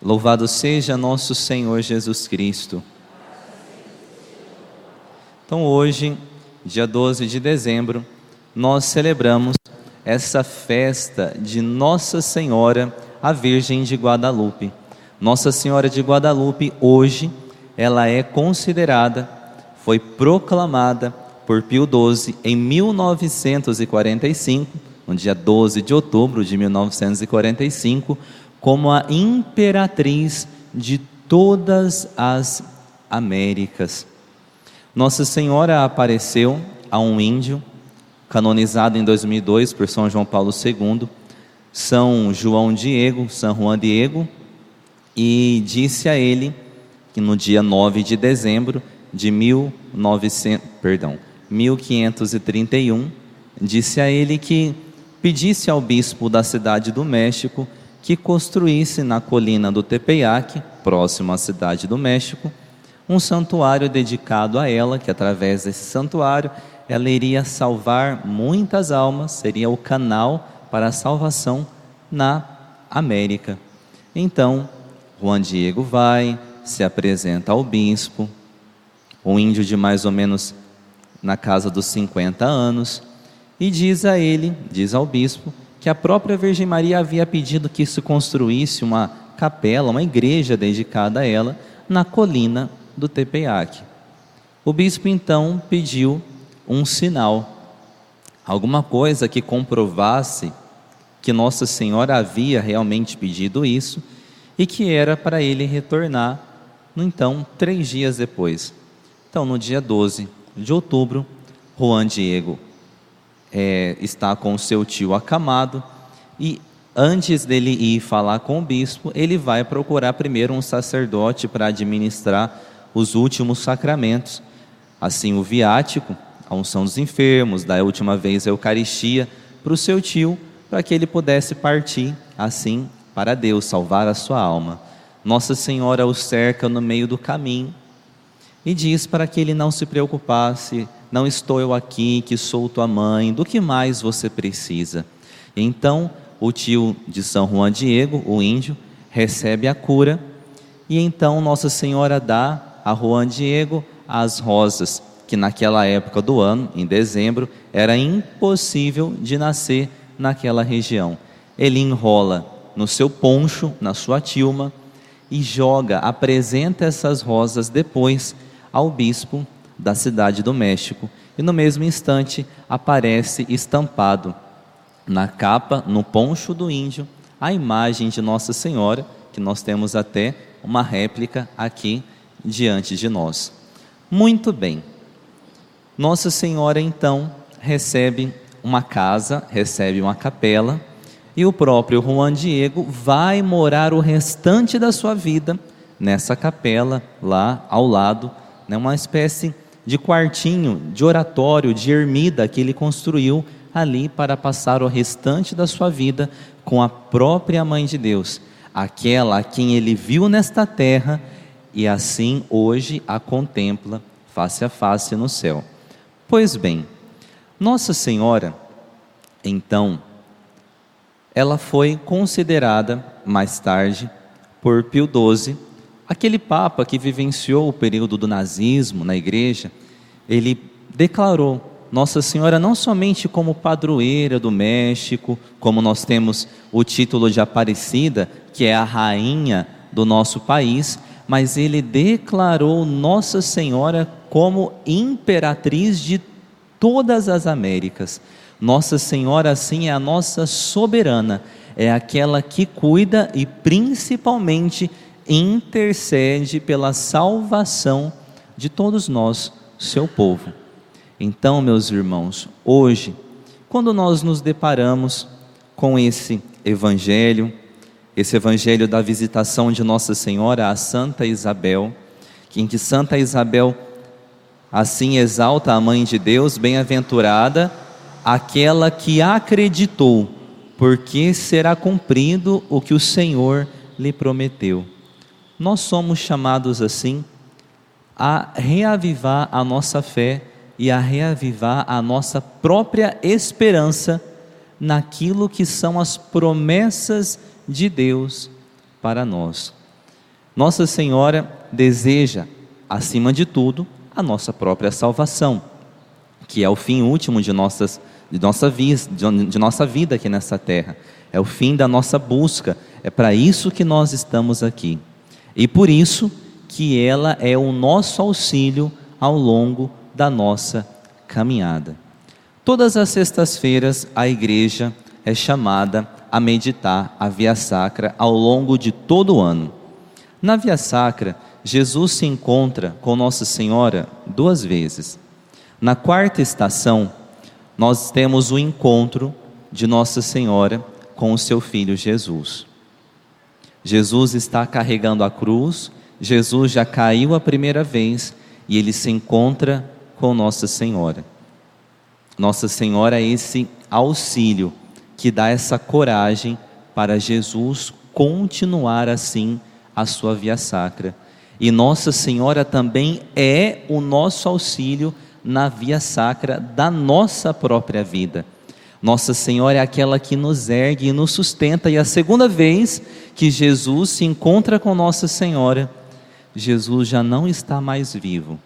Louvado seja nosso Senhor Jesus Cristo. Então hoje, dia 12 de dezembro, nós celebramos essa festa de Nossa Senhora, a Virgem de Guadalupe. Nossa Senhora de Guadalupe, hoje, ela é considerada, foi proclamada por Pio XII em 1945, no dia 12 de outubro de 1945, como a imperatriz de todas as Américas. Nossa Senhora apareceu a um índio, canonizado em 2002 por São João Paulo II, São Juan Diego, e disse a ele que no dia 9 de dezembro de 1531, disse a ele que pedisse ao bispo da cidade do México que construísse na colina do Tepeyac, próximo à cidade do México, um santuário dedicado a ela, que através desse santuário ela iria salvar muitas almas, seria o canal para a salvação na América. Então, Juan Diego vai, se apresenta ao bispo, um índio de mais ou menos na casa dos 50 anos, e diz ao bispo, que a própria Virgem Maria havia pedido que se construísse uma capela, uma igreja dedicada a ela, na colina do Tepeyac. O bispo então pediu um sinal, alguma coisa que comprovasse que Nossa Senhora havia realmente pedido isso, e que era para ele retornar, então, 3 dias depois. Então, no dia 12 de outubro, Juan Diego está com o seu tio acamado, e antes dele ir falar com o bispo, ele vai procurar primeiro um sacerdote para administrar os últimos sacramentos, assim o viático, a unção dos enfermos, da última vez a Eucaristia, para o seu tio, para que ele pudesse partir assim para Deus, salvar a sua alma. Nossa Senhora o cerca no meio do caminho e diz para que ele não se preocupasse: não estou eu aqui, que sou tua mãe, do que mais você precisa? Então o tio de São Juan Diego, o índio, recebe a cura, e então Nossa Senhora dá a Juan Diego as rosas, que naquela época do ano, em dezembro, era impossível de nascer naquela região. Ele enrola no seu poncho, na sua tilma, e apresenta essas rosas depois ao bispo da cidade do México, e no mesmo instante aparece estampado na capa, no poncho do índio, a imagem de Nossa Senhora, que nós temos até uma réplica aqui diante de nós. Muito bem, Nossa Senhora então recebe uma casa, recebe uma capela, e o próprio Juan Diego vai morar o restante da sua vida nessa capela, lá ao lado, uma espécie de quartinho, de oratório, de ermida que ele construiu ali para passar o restante da sua vida com a própria Mãe de Deus, aquela a quem ele viu nesta terra e assim hoje a contempla face a face no céu. Pois bem, Nossa Senhora, então, ela foi considerada mais tarde por Pio XII, aquele Papa que vivenciou o período do nazismo na igreja. Ele declarou Nossa Senhora não somente como padroeira do México, como nós temos o título de Aparecida, que é a rainha do nosso país, mas ele declarou Nossa Senhora como imperatriz de todas as Américas. Nossa Senhora, assim, é a nossa soberana, é aquela que cuida e principalmente intercede pela salvação de todos nós, seu povo. Então, meus irmãos, hoje, quando nós nos deparamos com esse evangelho da visitação de Nossa Senhora a Santa Isabel, em que Santa Isabel assim exalta a Mãe de Deus, bem-aventurada aquela que acreditou, porque será cumprido o que o Senhor lhe prometeu. Nós somos chamados assim a reavivar a nossa fé e a reavivar a nossa própria esperança naquilo que são as promessas de Deus para nós. Nossa Senhora deseja, acima de tudo, a nossa própria salvação, que é o fim último de nossa vida aqui nessa terra. É o fim da nossa busca, é para isso que nós estamos aqui. E por isso que ela é o nosso auxílio ao longo da nossa caminhada. Todas as sextas-feiras a igreja é chamada a meditar a Via Sacra ao longo de todo o ano. Na Via Sacra, Jesus se encontra com Nossa Senhora 2 vezes. Na quarta estação, nós temos o encontro de Nossa Senhora com o seu filho Jesus. Jesus está carregando a cruz, Jesus já caiu a primeira vez e ele se encontra com Nossa Senhora. Nossa Senhora é esse auxílio que dá essa coragem para Jesus continuar assim a sua Via Sacra. E Nossa Senhora também é o nosso auxílio na Via Sacra da nossa própria vida. Nossa Senhora é aquela que nos ergue e nos sustenta. E a segunda vez que Jesus se encontra com Nossa Senhora, Jesus já não está mais vivo.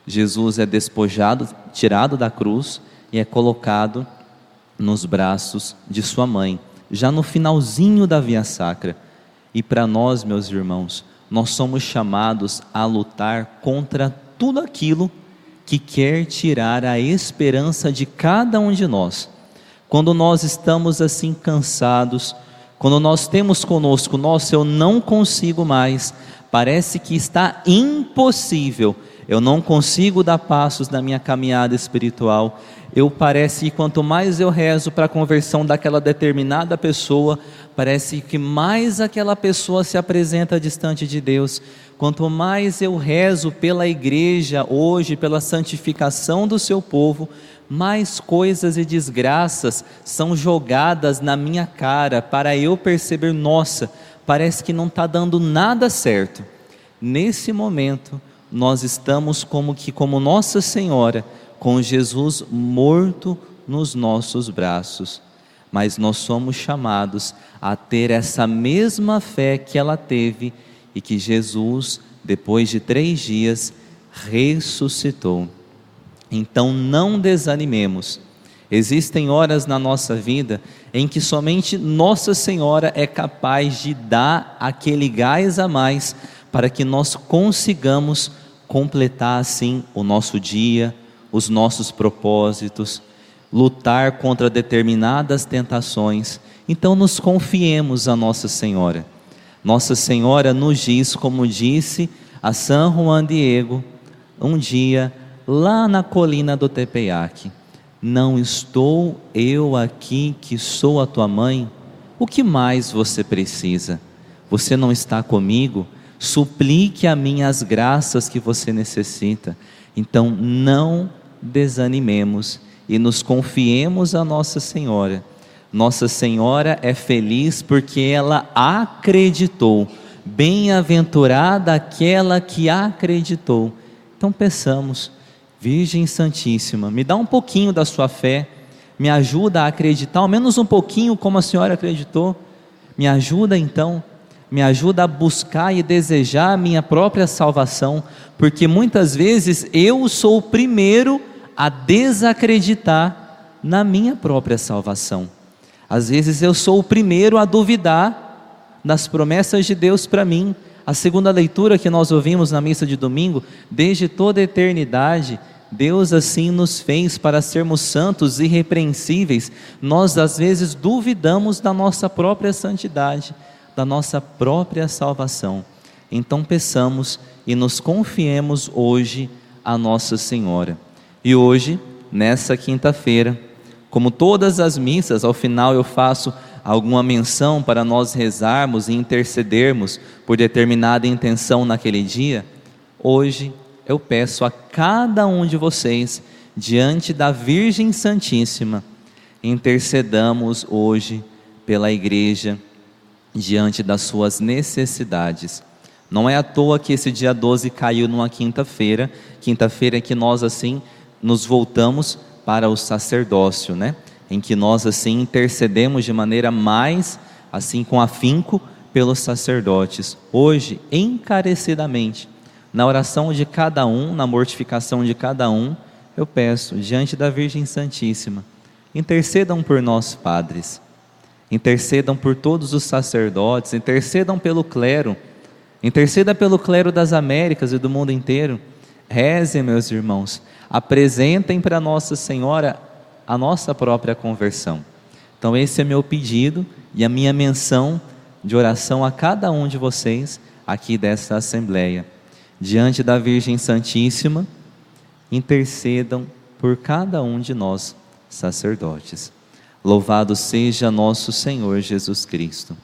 Jesus é despojado, tirado da cruz e é colocado nos braços de sua mãe, já no finalzinho da Via Sacra. E para nós, meus irmãos, nós somos chamados a lutar contra tudo aquilo que quer tirar a esperança de cada um de nós. Quando nós estamos assim cansados, quando nós temos conosco, nossa, eu não consigo mais, parece que está impossível, eu não consigo dar passos na minha caminhada espiritual, parece que quanto mais eu rezo para a conversão daquela determinada pessoa, parece que mais aquela pessoa se apresenta distante de Deus. Quanto mais eu rezo pela igreja hoje, pela santificação do seu povo, mais coisas e desgraças são jogadas na minha cara, para eu perceber, nossa, parece que não está dando nada certo. Nesse momento, nós estamos como Nossa Senhora, com Jesus morto nos nossos braços. Mas nós somos chamados a ter essa mesma fé que ela teve e que Jesus, depois de 3 dias, ressuscitou. Então não desanimemos. Existem horas na nossa vida em que somente Nossa Senhora é capaz de dar aquele gás a mais para que nós consigamos completar assim o nosso dia, os nossos propósitos, lutar contra determinadas tentações. Então nos confiemos a Nossa Senhora. Nossa Senhora nos diz, como disse a São Juan Diego, um dia lá na colina do Tepeyac: não estou eu aqui que sou a tua mãe? O que mais você precisa? Você não está comigo? Suplique a mim as graças que você necessita. Então não desanimemos e nos confiemos a Nossa Senhora. Nossa Senhora é feliz porque ela acreditou. Bem-aventurada aquela que acreditou. Então peçamos: Virgem Santíssima, me dá um pouquinho da sua fé, me ajuda a acreditar, ao menos um pouquinho como a senhora acreditou. Me ajuda então, me ajuda a buscar e desejar a minha própria salvação, porque muitas vezes eu sou o primeiro a desacreditar na minha própria salvação. Às vezes eu sou o primeiro a duvidar das promessas de Deus para mim. A segunda leitura que nós ouvimos na missa de domingo: desde toda a eternidade, Deus assim nos fez para sermos santos e irrepreensíveis. Nós às vezes duvidamos da nossa própria santidade, da nossa própria salvação. Então peçamos e nos confiemos hoje a Nossa Senhora. E hoje, nessa quinta-feira, como todas as missas, ao final eu faço alguma menção para nós rezarmos e intercedermos por determinada intenção naquele dia. Hoje eu peço a cada um de vocês, diante da Virgem Santíssima, intercedamos hoje pela igreja, diante das suas necessidades. Não é à toa que esse dia 12 caiu numa quinta-feira que nós assim nos voltamos para o sacerdócio, né? Em que nós assim intercedemos de maneira mais assim com afinco pelos sacerdotes, hoje, encarecidamente, na oração de cada um, na mortificação de cada um, eu peço, diante da Virgem Santíssima, intercedam por nós, padres, intercedam por todos os sacerdotes, intercedam pelo clero, interceda pelo clero das Américas e do mundo inteiro. Rezem, meus irmãos, apresentem para Nossa Senhora a nossa própria conversão. Então esse é meu pedido e a minha menção de oração a cada um de vocês aqui desta Assembleia. Diante da Virgem Santíssima, intercedam por cada um de nós, sacerdotes. Louvado seja nosso Senhor Jesus Cristo.